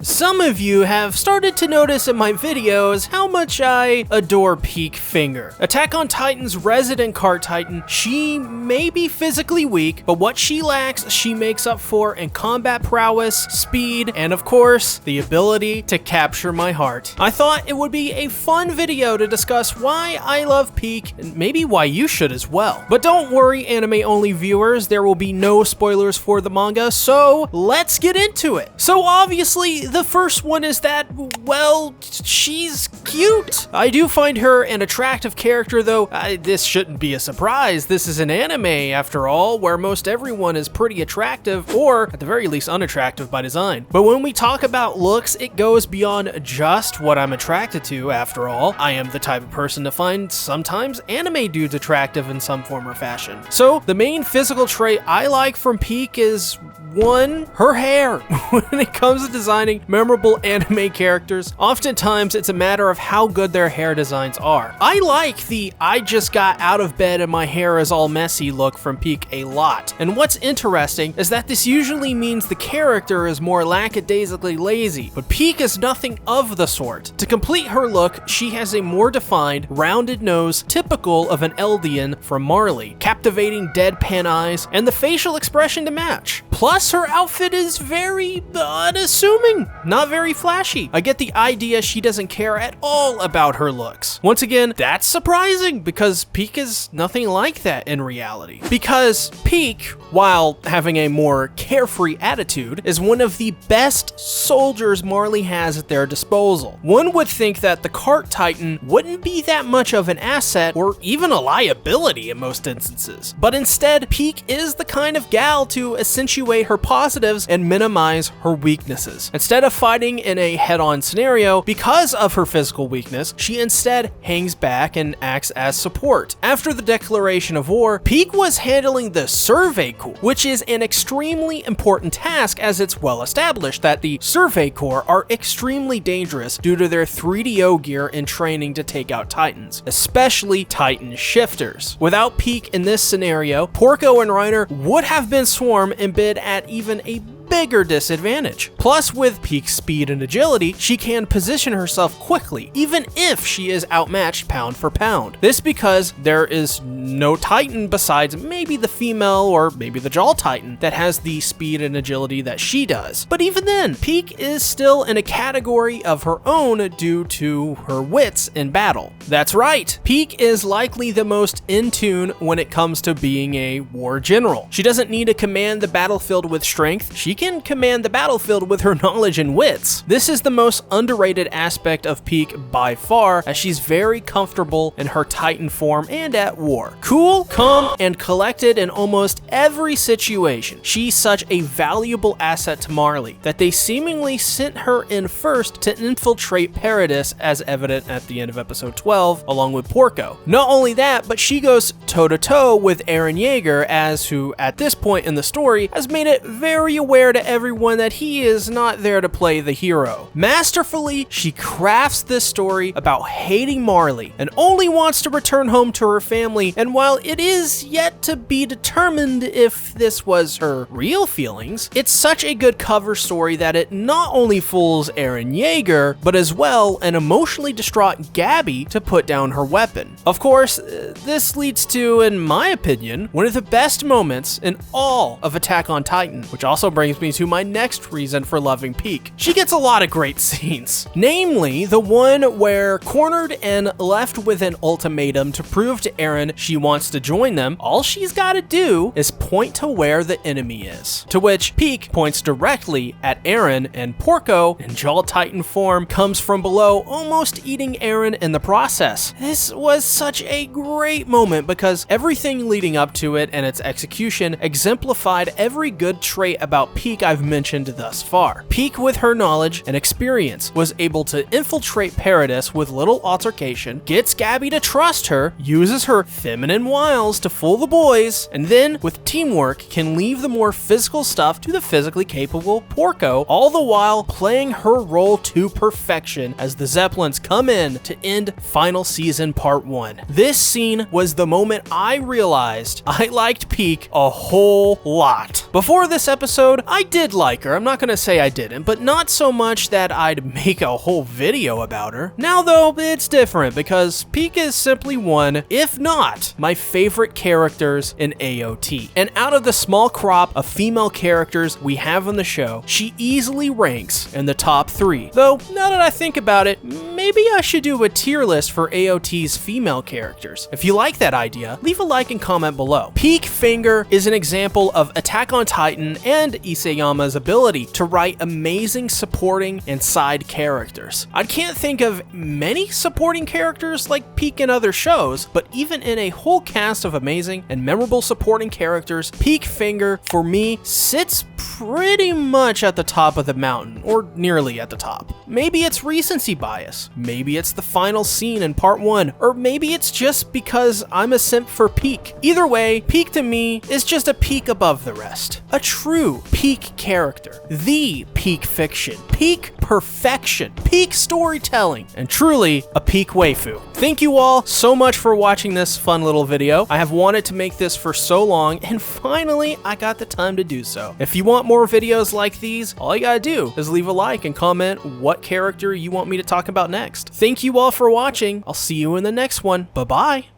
Some of you have started to notice in my videos how much I adore Pieck Finger. Attack on Titan's resident cart titan, she may be physically weak, but what she lacks, she makes up for in combat prowess, speed, and of course, the ability to capture my heart. I thought it would be a fun video to discuss why I love Pieck, and maybe why you should as well. But don't worry, anime-only viewers, there will be no spoilers for the manga, so let's get into it. So obviously, the first one is that, well, she's cute. I do find her an attractive character, though this shouldn't be a surprise. This is an anime, after all, where most everyone is pretty attractive, or at the very least unattractive by design. But when we talk about looks, it goes beyond just what I'm attracted to, after all. I am the type of person to find sometimes anime dudes attractive in some form or fashion. So the main physical trait I like from Pieck is, one, her hair. When it comes to designing memorable anime characters, oftentimes it's a matter of how good their hair designs are. I like the I just got out of bed and my hair is all messy look from Pieck a lot. And what's interesting is that this usually means the character is more lackadaisically lazy, but Pieck is nothing of the sort. To complete her look, she has a more defined, rounded nose typical of an Eldian from Marley, captivating deadpan eyes, and the facial expression to match. Plus, her outfit is very unassuming, not very flashy. I get the idea she doesn't care at all about her looks. Once again, that's surprising because Pieck is nothing like that in reality. Because Pieck, while having a more carefree attitude, is one of the best soldiers Marley has at their disposal. One would think that the cart titan wouldn't be that much of an asset or even a liability in most instances. But instead, Pieck is the kind of gal to accentuate her positives and minimize her weaknesses. Instead of fighting in a head-on scenario because of her physical weakness, she instead hangs back and acts as support. After the declaration of war, Pieck was handling the Survey Corps, which is an extremely important task as it's well established that the Survey Corps are extremely dangerous due to their 3DO gear and training to take out Titans, especially Titan shifters. Without Pieck in this scenario, Porco and Reiner would have been swarmed and been at even a bigger disadvantage. Plus, with Pieck's speed and agility, she can position herself quickly, even if she is outmatched pound for pound. This because there is no Titan besides maybe the female or maybe the Jaw Titan that has the speed and agility that she does. But even then, Pieck is still in a category of her own due to her wits in battle. That's right, Pieck is likely the most in tune when it comes to being a war general. She doesn't need to command the battlefield with strength, she can command the battlefield with her knowledge and wits. This is the most underrated aspect of Pieck by far, as she's very comfortable in her Titan form and at war. Cool, calm, and collected in almost every situation. She's such a valuable asset to Marley that they seemingly sent her in first to infiltrate Paradis, as evident at the end of episode 12, along with Porco. Not only that, but she goes toe-to-toe with Eren Yeager, as who, at this point in the story, has made it very aware to everyone that he is not there to play the hero. Masterfully, she crafts this story about hating Marley and only wants to return home to her family, and while it is yet to be determined if this was her real feelings, it's such a good cover story that it not only fools Eren Yeager, but as well an emotionally distraught Gabby to put down her weapon. Of course, this leads to, in my opinion, one of the best moments in all of Attack on Titan, which also brings me to my next reason for loving Pieck. She gets a lot of great scenes, namely the one where cornered and left with an ultimatum to prove to Eren she wants to join them. All she's got to do is point to where the enemy is, to which Pieck points directly at Eren, and Porco, in Jaw Titan form, comes from below, almost eating Eren in the process. This was such a great moment because everything leading up to it and its execution exemplified every good trait about Pieck I've mentioned thus far. Pieck, with her knowledge and experience, was able to infiltrate Paradis with little altercation, gets Gabby to trust her, uses her feminine wiles to fool the boys, and then, with teamwork, can leave the more physical stuff to the physically capable Porco, all the while playing her role to perfection as the Zeppelins come in to end final season part 1. This scene was the moment I realized I liked Pieck a whole lot. Before this episode, I did like her, I'm not gonna say I didn't, but not so much that I'd make a whole video about her. Now though, it's different because Pieck is simply one, if not my favorite characters in AOT. And out of the small crop of female characters we have on the show, she easily ranks in the top 3. Though, now that I think about it, maybe I should do a tier list for AOT's female characters. If you like that idea, leave a like and comment below. Pieck Finger is an example of Attack on Titan and Isayama's ability to write amazing supporting and side characters. I can't think of many supporting characters like Pieck in other shows, but even in a whole cast of amazing and memorable supporting characters, Pieck Finger, for me, sits pretty much at the top of the mountain, or nearly at the top. Maybe it's recency bias, maybe it's the final scene in part 1, or maybe it's just because I'm a simp for Pieck. Either way, Pieck to me is just a peak above the rest. A true Pieck character, the Pieck fiction, Pieck perfection, Pieck storytelling, and truly a Pieck waifu. Thank you all so much for watching this fun little video. I have wanted to make this for so long, and finally I got the time to do so. If you want more videos like these, all you gotta do is leave a like and comment what character you want me to talk about next. Thank you all for watching. I'll see you in the next one. Bye-bye.